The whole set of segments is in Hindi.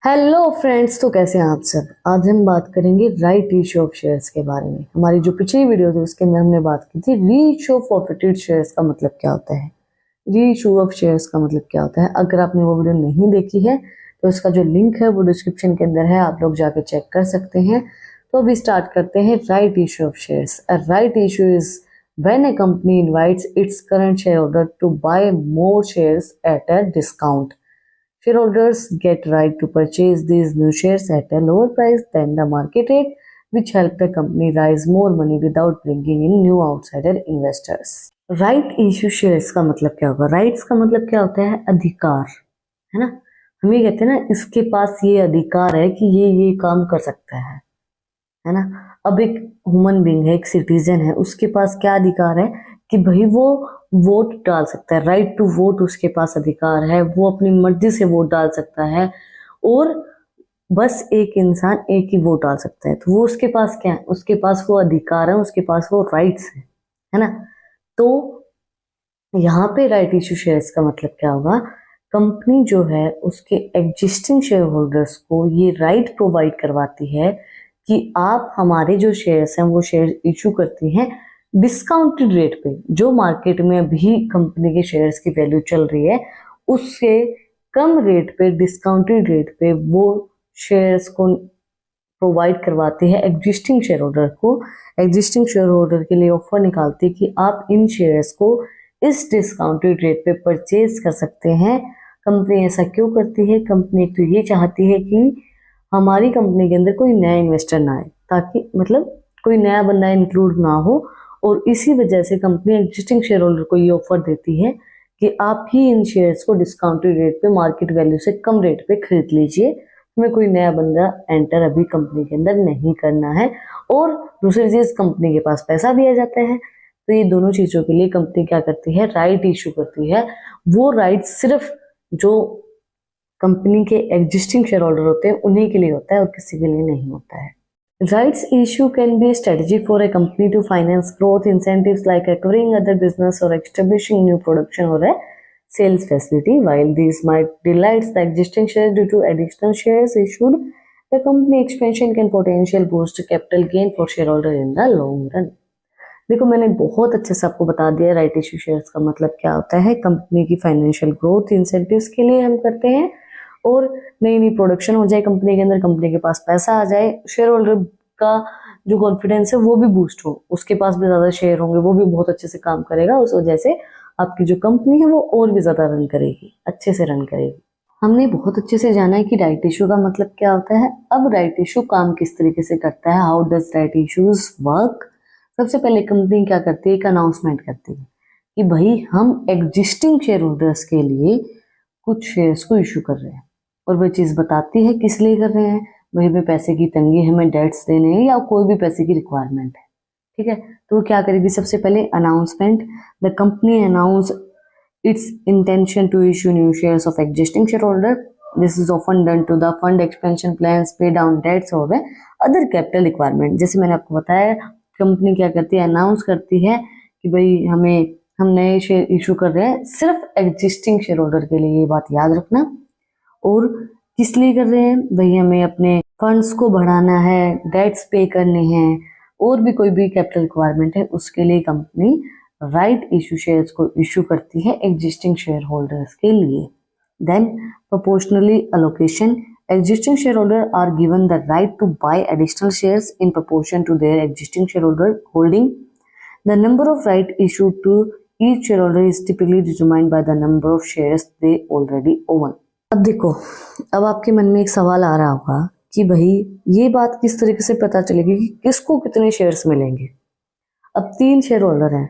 हेलो फ्रेंड्स, तो कैसे हैं आप सब। आज हम बात करेंगे राइट इशू ऑफ शेयर्स के बारे में। हमारी जो पिछली वीडियो थी उसके अंदर हमने बात की थी री इशू ऑफ फॉरफिटेड शेयर्स का मतलब क्या होता है। री इशू ऑफ शेयर्स का मतलब क्या होता है। अगर आपने वो वीडियो नहीं देखी है तो इसका जो लिंक है वो डिस्क्रिप्शन के अंदर है, आप लोग जाके चेक कर सकते हैं। तो अभी स्टार्ट करते हैं right issue of shares. A right issue is when a company invites its current share holder to buy more shares at a discount. Shareholders get right to purchase these new shares at a lower price than the market rate, which help the company raise more money without bringing in new outsider investors. Right issue shares का मतलब क्या होगा। राइट्स का मतलब क्या होता है, अधिकार, है ना। हम ये कहते हैं ना, इसके पास ये अधिकार है कि ये काम कर सकता है ना। अब एक ह्यूमन बीइंग है, एक सिटीजन है, उसके पास क्या अधिकार है कि भाई वो वोट डाल सकता है। राइट टू वोट उसके पास अधिकार है, वो अपनी मर्जी से वोट डाल सकता है और बस एक इंसान एक ही वोट डाल सकता है। तो वो उसके पास क्या है, उसके पास वो अधिकार है, उसके पास वो राइट्स है ना। तो यहाँ पे राइट इशू शेयर्स का मतलब क्या होगा, कंपनी जो है उसके एग्जिस्टिंग शेयर होल्डर्स को ये राइट प्रोवाइड करवाती है कि आप हमारे जो शेयर्स हैं वो शेयर इशू करती हैं डिस्काउंटेड रेट पे। जो मार्केट में अभी कंपनी के शेयर्स की वैल्यू चल रही है उससे कम रेट पे, डिस्काउंटेड रेट पे वो शेयर्स को प्रोवाइड करवाती है एग्जिस्टिंग शेयर होल्डर को। एग्जिस्टिंग शेयर होल्डर के लिए ऑफर निकालती है कि आप इन शेयर्स को इस डिस्काउंटेड रेट पे परचेज कर सकते हैं। कंपनी ऐसा क्यों करती है, कंपनी तो ये चाहती है कि हमारी कंपनी के अंदर कोई नया इन्वेस्टर ना आए, ताकि मतलब कोई नया बंदा इंक्लूड ना हो। और इसी वजह से कंपनी एग्जिस्टिंग शेयर होल्डर को ये ऑफर देती है कि आप ही इन शेयर्स को डिस्काउंटेड रेट पे, मार्केट वैल्यू से कम रेट पे खरीद लीजिए। हमें कोई नया बंदा एंटर अभी कंपनी के अंदर नहीं करना है। और दूसरी चीज, कंपनी के पास पैसा भी आ जाता है। तो ये दोनों चीजों के लिए कंपनी क्या करती है, राइट इशू करती है। वो राइट सिर्फ जो कंपनी के एग्जिस्टिंग शेयर होल्डर होते हैं उन्हीं के लिए होता है और किसी के लिए नहीं होता है। Rights issue can be a strategy for a company to finance growth incentives like acquiring other business or establishing new production or a sales facility. While these might delight the existing shares due to additional shares issued, the company expansion can potentially boost capital gain for shareholder in the long run. देखो, मैंने बहुत अच्छे से आपको बता दिया राइट इशू शेयर्स का मतलब क्या होता है। कंपनी की फाइनेंशियल ग्रोथ इंसेंटिव्स के लिए हम करते हैं और नई नई प्रोडक्शन हो जाए कंपनी के अंदर, कंपनी के पास पैसा आ जाए, शेयर होल्डर का जो कॉन्फिडेंस है वो भी बूस्ट हो, उसके पास भी ज्यादा शेयर होंगे, वो भी बहुत अच्छे से काम करेगा। उस वजह से आपकी जो कंपनी है वो और भी ज्यादा रन करेगी, अच्छे से रन करेगी। हमने बहुत अच्छे से जाना है कि राइट इशू का मतलब क्या होता है। अब राइट इशू काम किस तरीके से करता है, how does right issues work. सबसे पहले कंपनी क्या करती है, एक अनाउंसमेंट करती है कि भाई हम एग्जिस्टिंग शेयर होल्डर्स के लिए कुछ शेयर्स को इशू कर रहे हैं। और वह चीज बताती है किस लिए कर रहे हैं, वही में पैसे की तंगी, हमें डेट्स देने हैं या कोई भी पैसे की रिक्वायरमेंट है, ठीक है। तो वो क्या करेगी, सबसे पहले announcement. The company announce its intention to issue new shares of existing share holder. This is often done to the fund expansion plans, pay down debts और अदर कैपिटल रिक्वायरमेंट। जैसे मैंने आपको बताया, कंपनी क्या करती है, अनाउंस करती है कि भाई हम नए शेयर इशू कर रहे हैं सिर्फ एग्जिस्टिंग शेयर होल्डर के लिए, ये बात याद रखना। और किस लिए कर रहे हैं, भाई हमें अपने फंड्स को बढ़ाना है, डेट्स पे करने हैं और भी कोई भी कैपिटल रिक्वायरमेंट है, उसके लिए कंपनी राइट इशू शेयर्स को इशू करती है एग्जिस्टिंग शेयर होल्डर्स के लिए। Then proportionally allocation, existing share holder are given the right to buy additional shares in proportion to their existing share holder holding. The number of right issue to each share holder is typically determined by the number of shares they already own. अब देखो, अब आपके मन में एक सवाल आ रहा होगा कि भाई ये बात किस तरीके से पता चलेगी कि किसको कितने शेयर्स मिलेंगे। अब 3 शेयर होल्डर हैं,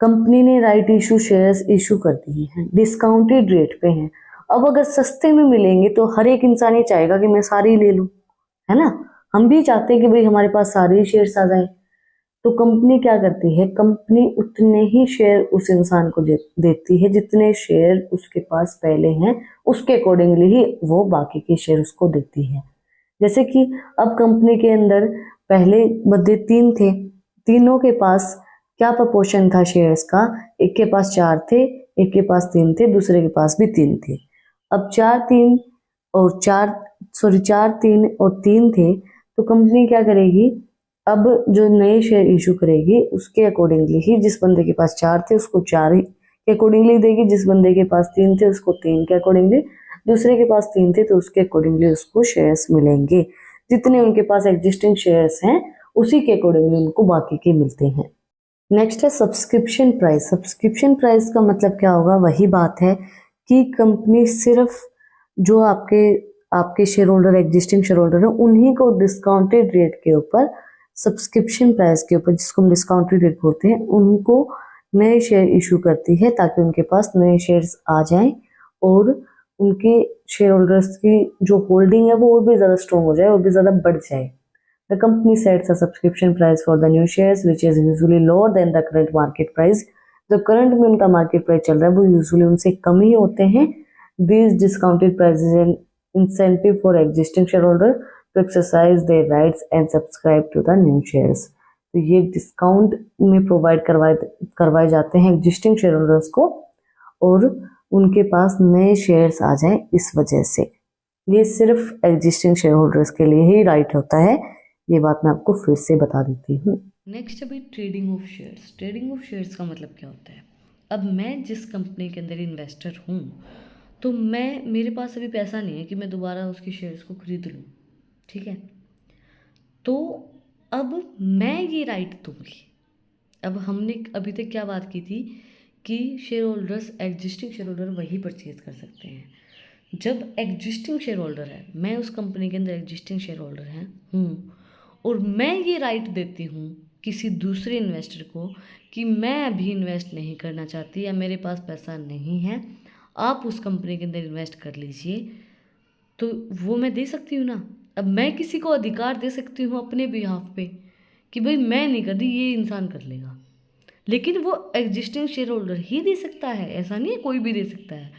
कंपनी ने राइट इशू शेयर्स इशू कर दिए हैं, डिस्काउंटेड रेट पे हैं। अब अगर सस्ते में मिलेंगे तो हर एक इंसान ये चाहेगा कि मैं सारे ही ले लूं, है ना। हम भी चाहते हैं कि भाई हमारे पास सारे ही शेयर्स आ जाए। तो कंपनी क्या करती है, कंपनी उतने ही शेयर उस इंसान को देती है जितने शेयर उसके पास पहले हैं, उसके अकॉर्डिंगली ही वो बाकी के शेयर उसको देती है। जैसे कि अब कंपनी के अंदर पहले बंदे 3 थे, तीनों के पास क्या प्रपोर्शन था शेयर्स का, एक के पास 4 थे, एक के पास 3 थे, दूसरे के पास भी 3 थे। अब 4 3 और 4 सॉरी 4, 3 और 3 थे, तो कंपनी क्या करेगी, अब जो नए शेयर इशू करेगी उसके अकॉर्डिंगली ही, जिस बंदे के पास 4 थे उसको 4 ही के अकॉर्डिंगली देगी, जिस बंदे के पास 3 थे उसको 3 के अकॉर्डिंगली, दूसरे के पास 3 थे तो उसके अकॉर्डिंगली उसको शेयर्स मिलेंगे। जितने उनके पास एग्जिस्टिंग शेयर्स हैं उसी के अकॉर्डिंगली उनको बाकी के मिलते हैं। नेक्स्ट है सब्सक्रिप्शन प्राइस। सब्सक्रिप्शन प्राइस का मतलब क्या होगा, वही बात है कि कंपनी सिर्फ जो आपके share holder, existing share holder है, उन्हीं को डिस्काउंटेड रेट के ऊपर, सब्सक्रिप्शन प्राइस के ऊपर, जिसको हम डिस्काउंटेड रेट बोलते हैं, उनको नए शेयर इशू करती है ताकि उनके पास नए शेयर्स आ जाएं और उनके शेयर होल्डर्स की जो होल्डिंग है वो और भी ज़्यादा स्ट्रॉन्ग हो जाए और भी ज़्यादा बढ़ जाए। The company sets a subscription price for the new shares which is usually lower than the current market price. जो करंट में उनका मार्केट प्राइस चल रहा है वो यूजुअली उनसे कम ही होते हैं। These discounted prices an incentive for existing shareholder to exercise their rights and subscribe to the new shares. तो ये डिस्काउंट में प्रोवाइड करवाए जाते हैं एग्जिस्टिंग शेयर होल्डर्स को और उनके पास नए शेयर्स आ जाएं इस वजह से। ये सिर्फ एग्जिस्टिंग शेयर होल्डर्स के लिए ही राइट होता है, ये बात मैं आपको फिर से बता देती हूँ। नेक्स्ट है भाई trading of shares. Trading of shares का मतलब क्या होता है, अब मैं जिस कंपनी के अंदर इन्वेस्टर हूँ तो मेरे पास अभी पैसा नहीं है कि मैं दोबारा उसके शेयर्स को खरीद लूँ, ठीक है, तो अब मैं ये राइट दूँगी। अब हमने अभी तक क्या बात की थी कि share holders, existing share holder वही परचेज कर सकते हैं। जब एग्जिस्टिंग शेयर होल्डर है, मैं उस कंपनी के अंदर एग्जिस्टिंग शेयर होल्डर हूँ और मैं ये राइट देती हूँ किसी दूसरे इन्वेस्टर को कि मैं अभी इन्वेस्ट नहीं करना चाहती या मेरे पास पैसा नहीं है, आप उस कंपनी के अंदर इन्वेस्ट कर लीजिए, तो वो मैं दे सकती हूँ ना। अब मैं किसी को अधिकार दे सकती हूँ अपने बिहाफ पे कि भाई मैं नहीं कर रही, ये इंसान कर लेगा, लेकिन वो एग्जिस्टिंग शेयर होल्डर ही दे सकता है, ऐसा नहीं है कोई भी दे सकता है।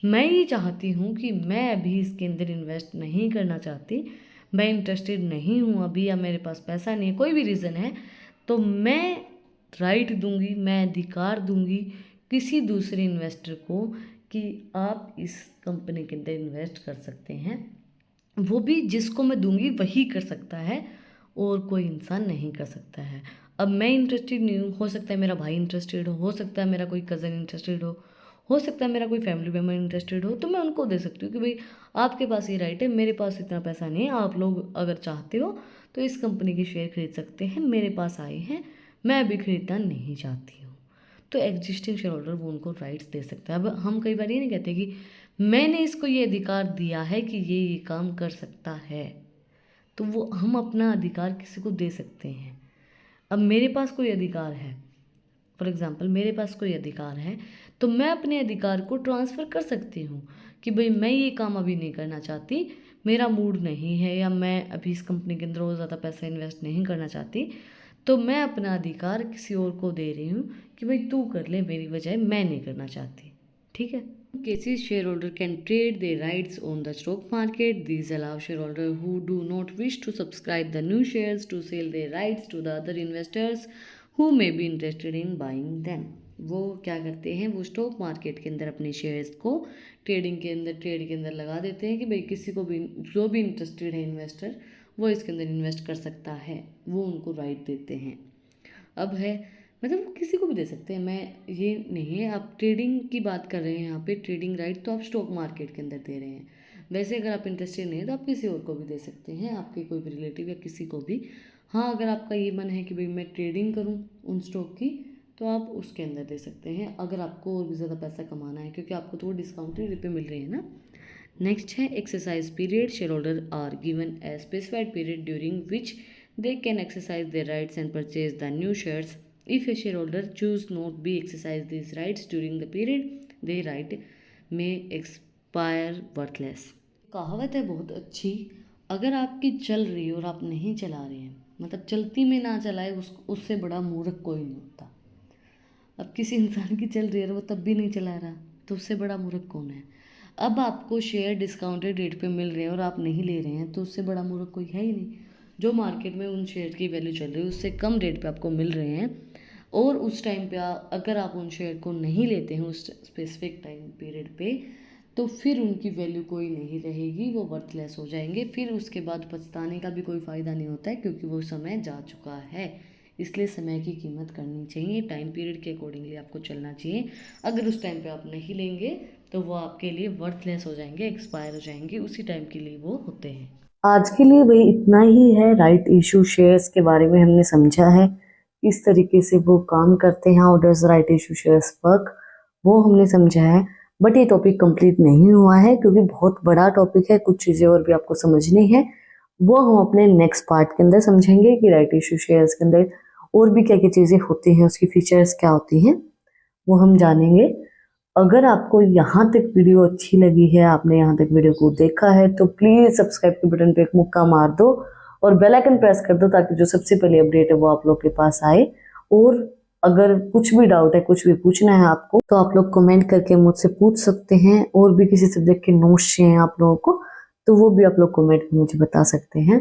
मैं ये चाहती हूँ कि मैं अभी इसके अंदर इन्वेस्ट नहीं करना चाहती, मैं इंटरेस्टेड नहीं हूँ अभी, या मेरे पास पैसा नहीं है, कोई भी रीज़न है, तो मैं राइट दूंगी, मैं अधिकार दूंगी किसी दूसरे इन्वेस्टर को कि आप इस कंपनी के अंदर इन्वेस्ट कर सकते हैं। वो भी जिसको मैं दूंगी वही कर सकता है और कोई इंसान नहीं कर सकता है। अब मैं इंटरेस्टेड नहीं हूँ, हो सकता है मेरा भाई इंटरेस्टेड हो सकता है मेरा कोई कज़न इंटरेस्टेड हो सकता है मेरा कोई फैमिली मेम्बर इंटरेस्टेड हो, तो मैं उनको दे सकती हूँ कि भाई आपके पास ये राइट है, मेरे पास इतना पैसा नहीं है, आप लोग अगर चाहते हो तो इस कंपनी के शेयर खरीद सकते हैं, मेरे पास आए हैं, मैं अभी खरीदना नहीं चाहती हूँ। तो एग्जिस्टिंग शेयर होल्डर वो उनको राइट्स दे सकता है। अब हम कई बार ये नहीं कहते कि मैंने इसको ये अधिकार दिया है कि ये काम कर सकता है, तो वो हम अपना अधिकार किसी को दे सकते हैं। अब मेरे पास कोई अधिकार है, फॉर एग्ज़ाम्पल मेरे पास कोई अधिकार है, तो मैं अपने अधिकार को ट्रांसफ़र कर सकती हूँ कि भाई मैं ये काम अभी नहीं करना चाहती, मेरा मूड नहीं है, या मैं अभी इस कंपनी के अंदर और ज़्यादा पैसा इन्वेस्ट नहीं करना चाहती, तो मैं अपना अधिकार किसी और को दे रही हूँ कि भाई तू कर ले मेरी बजाय, मैं नहीं करना चाहती, ठीक है। cases shareholder can trade their rights on the stock market. These allow shareholders who do not wish to subscribe the new shares to sell their rights to the other investors who may be interested in buying them. वो क्या करते हैं, वो स्टॉक मार्केट के अंदर अपने शेयर्स को ट्रेड के अंदर लगा देते हैं कि भाई किसी को भी जो भी इंटरेस्टेड है इन्वेस्टर वो इसके अंदर इन्वेस्ट कर सकता है, वो उनको राइट देते हैं। अब है मतलब वो किसी को भी दे सकते हैं, मैं ये नहीं है, आप ट्रेडिंग की बात कर रहे हैं यहाँ पे, ट्रेडिंग राइट तो आप स्टॉक मार्केट के अंदर दे रहे हैं। वैसे अगर आप इंटरेस्टेड नहीं है तो आप किसी और को भी दे सकते हैं, आपके कोई भी रिलेटिव या किसी को भी। हाँ, अगर आपका ये मन है कि भाई मैं ट्रेडिंग करूँ उन स्टॉक की, तो आप उसके अंदर दे सकते हैं अगर आपको और भी ज़्यादा पैसा कमाना है, क्योंकि आपको तो वो डिस्काउंटेड रेट पे मिल रही है ना। नेक्स्ट है exercise period. Share holder are given a specified period during which they can exercise their rights and purchase the new shares. If a shareholder choose not be exercise these rights during the period, their right may expire worthless. कहावत है बहुत अच्छी, अगर आपकी चल रही है और आप नहीं चला रहे हैं, मतलब चलती में ना चलाए उससे बड़ा मूर्ख कोई नहीं होता। अब किसी इंसान की चल रही है और वो तब भी नहीं चला रहा, तो उससे बड़ा मूर्ख कौन है। अब आपको शेयर डिस्काउंटेड रेट पे मिल रहे हैं और आप नहीं ले रहे हैं, तो उससे बड़ा मूर्ख कोई है ही नहीं। जो मार्केट में उन शेयर की वैल्यू चल रही है उससे कम रेट पे आपको मिल रहे हैं, और उस टाइम पे अगर आप उन शेयर को नहीं लेते हैं उस स्पेसिफिक टाइम पीरियड पे, तो फिर उनकी वैल्यू कोई नहीं रहेगी, वो वर्थलेस हो जाएंगे। फिर उसके बाद पछताने का भी कोई फ़ायदा नहीं होता है, क्योंकि वो समय जा चुका है। इसलिए समय की कीमत करनी चाहिए, टाइम पीरियड के अकॉर्डिंगली आपको चलना चाहिए। अगर उस टाइम पे आप नहीं लेंगे तो वो आपके लिए वर्थलेस हो जाएंगे, एक्सपायर हो जाएंगे, उसी टाइम के लिए वो होते हैं। आज के लिए वही इतना ही है। राइट इशू शेयर्स के बारे में हमने समझा है, किस तरीके से वो काम करते हैं, how does right issue shares work, वो हमने समझा है। बट ये टॉपिक कंप्लीट नहीं हुआ है, क्योंकि बहुत बड़ा टॉपिक है, कुछ चीज़ें और भी आपको समझनी है। वो हम अपने नेक्स्ट पार्ट के अंदर समझेंगे कि राइट इशू शेयर्स के अंदर और भी क्या क्या चीज़ें होती हैं, उसकी फीचर्स क्या होती हैं, वो हम जानेंगे। अगर आपको यहाँ तक वीडियो अच्छी लगी है, आपने यहाँ तक वीडियो को देखा है, तो प्लीज़ सब्सक्राइब के बटन पे एक मुक्का मार दो और बेल आइकन प्रेस कर दो, ताकि जो सबसे पहले अपडेट है वो आप लोग के पास आए। और अगर कुछ भी डाउट है, कुछ भी पूछना है आपको, तो आप लोग कमेंट करके मुझसे पूछ सकते हैं। और भी किसी सब्जेक्ट के नोट्स चाहिए आप लोगों को, तो वो भी आप लोग कमेंट में मुझे बता सकते हैं।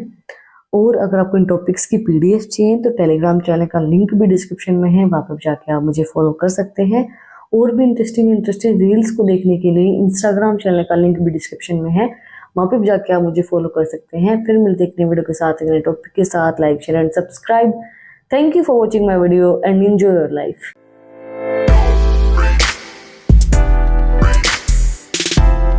और अगर आपको इन टॉपिक्स की PDF चाहिए, तो टेलीग्राम चैनल का लिंक भी डिस्क्रिप्शन में है, वहाँ पर जाके आप मुझे फॉलो कर सकते हैं। और भी इंटरेस्टिंग रील्स को देखने के लिए इंस्टाग्राम चैनल का लिंक भी डिस्क्रिप्शन में है, वहाँ पे भी जाके आप मुझे फॉलो कर सकते हैं। फिर मिलते हैं एक नई वीडियो के साथ, एक नए टॉपिक के साथ। Like, share and subscribe. Thank you for watching my video and enjoy your life.